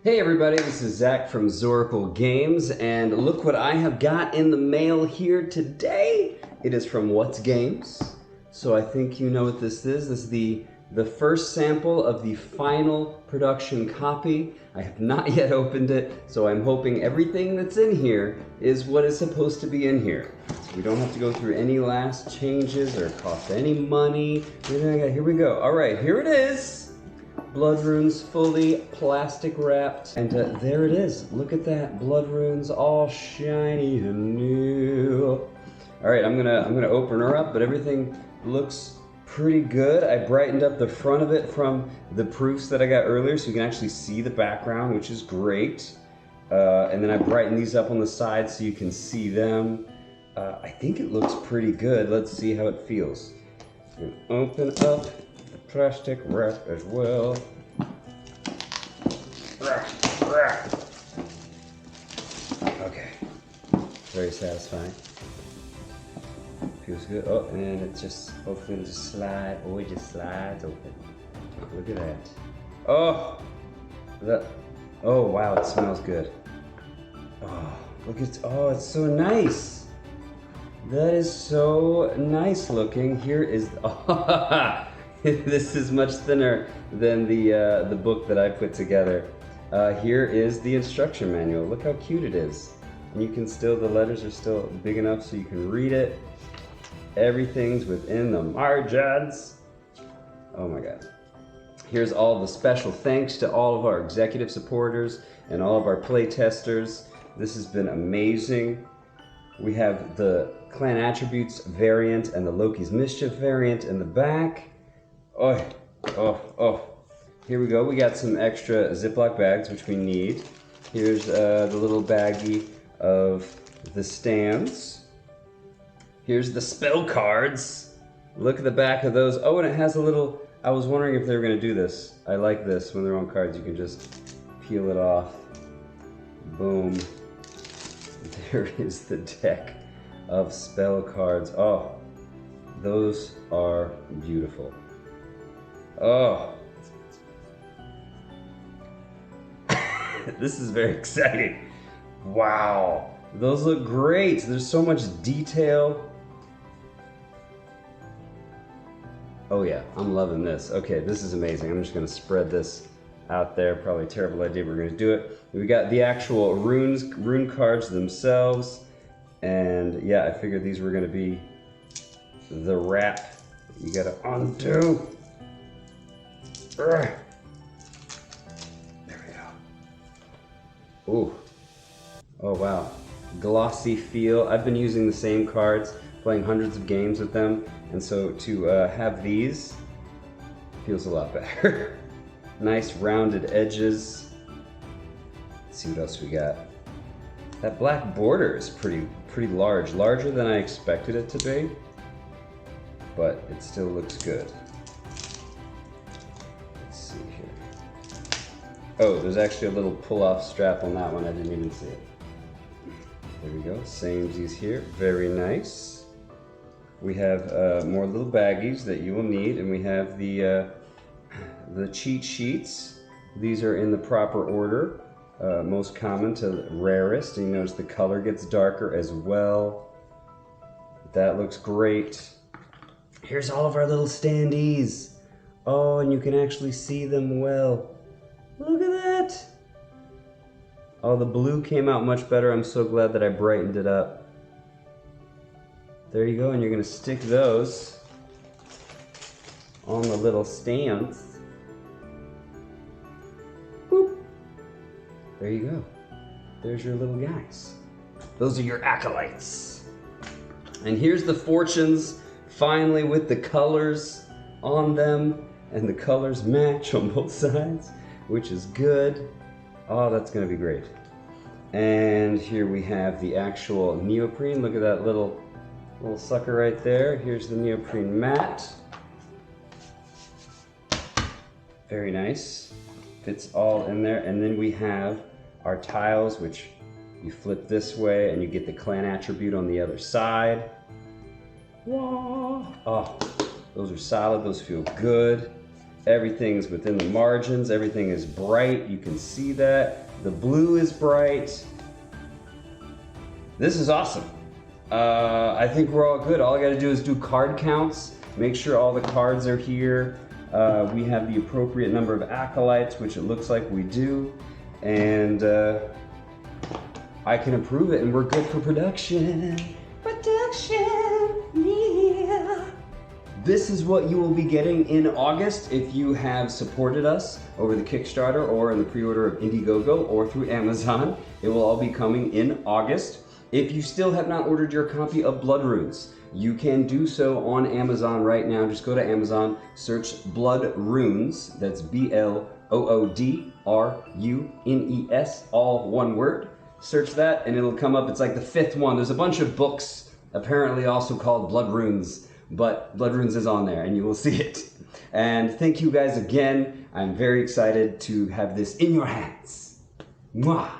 Hey everybody, this is Zach from WhatzGames, and look what I have got in the mail here today. It is from WhatzGames, so I think you know what this is. This is the first sample of the final production copy. I have not yet opened it, so I'm hoping everything that's in here is what is supposed to be in here. So we don't have to go through any last changes or cost any money. Here we go. All right, here it is. BloodRunes fully plastic wrapped, and there it is. Look at that, BloodRunes all shiny and new. All right, I'm gonna open her up, but everything looks pretty good. I brightened up the front of it from the proofs that I got earlier, so you can actually see the background, which is great. And then I brightened these up on the side so you can see them. I think it looks pretty good. Let's see how it feels. I'm gonna open up plastic wrap as well. Okay, very satisfying. Feels good. Oh, and it just hopefully it'll just slide. Oh, it just slides open. Look at that. Oh, that. Oh wow, it smells good. Oh, look at. Oh, it's so nice. That is so nice looking. Here is. Oh, this is much thinner than the book that I put together. Here is the instruction manual. Look how cute it is. And you can still, the letters are still big enough so you can read it. Everything's within the margins. Oh my God. Here's all the special thanks to all of our executive supporters and all of our play testers. This has been amazing. We have the Clan Attributes variant and the Loki's Mischief variant in the back. Oh, oh, oh. Here we go. We got some extra Ziploc bags, which we need. Here's the little baggie of the stands. Here's the spell cards. Look at the back of those. Oh, and it has a little, I was wondering if they were going to do this. I like this. When they're on cards, you can just peel it off. Boom. There is the deck of spell cards. Oh, those are beautiful. Oh, this is very exciting. Wow, those look great. There's so much detail. Oh yeah, I'm loving this. Okay, this is amazing. I'm just gonna spread this out there. Probably a terrible idea, but we're gonna do it. We got the actual rune cards themselves. And yeah, I figured these were gonna be the wrap you gotta undo. There we go. Ooh. Oh wow. Glossy feel. I've been using the same cards, playing hundreds of games with them, and so to have these feels a lot better. Nice rounded edges. Let's see what else we got. That black border is pretty large, larger than I expected it to be, but it still looks good. Oh, there's actually a little pull-off strap on that one. I didn't even see it. There we go. Samesies here. Very nice. We have more little baggies that you will need, and we have the cheat sheets. These are in the proper order, most common to rarest. And you notice the color gets darker as well. That looks great. Here's all of our little standees. Oh, and you can actually see them well. Look at that! Oh, the blue came out much better. I'm so glad that I brightened it up. There you go, and you're gonna stick those on the little stands. Boop. There you go. There's your little guys. Those are your acolytes. And here's the fortunes, finally with the colors on them, and the colors match on both sides, which is good. Oh, that's gonna be great. And here we have the actual neoprene. Look at that little sucker right there. Here's the neoprene mat. Very nice. Fits all in there. And then we have our tiles, which you flip this way and you get the clan attribute on the other side. Whoa. Oh, those are solid. Those feel good. Everything's within the margins. Everything is bright. You can see that. The blue is bright. This is awesome. I think we're all good. All I gotta do is do card counts, make sure all the cards are here. We have the appropriate number of acolytes, which it looks like we do. And I can approve it and we're good for production. Yeah. This is what you will be getting in August if you have supported us over the Kickstarter or in the pre-order of Indiegogo or through Amazon. It will all be coming in August. If you still have not ordered your copy of BloodRunes, you can do so on Amazon right now. Just go to Amazon, search BloodRunes, that's BLOODRUNES, all one word. Search that and it'll come up. It's like the 5th one. There's a bunch of books, apparently also called BloodRunes, but BloodRunes is on there and you will see it. And thank you guys again. I'm very excited to have this in your hands. Mwah!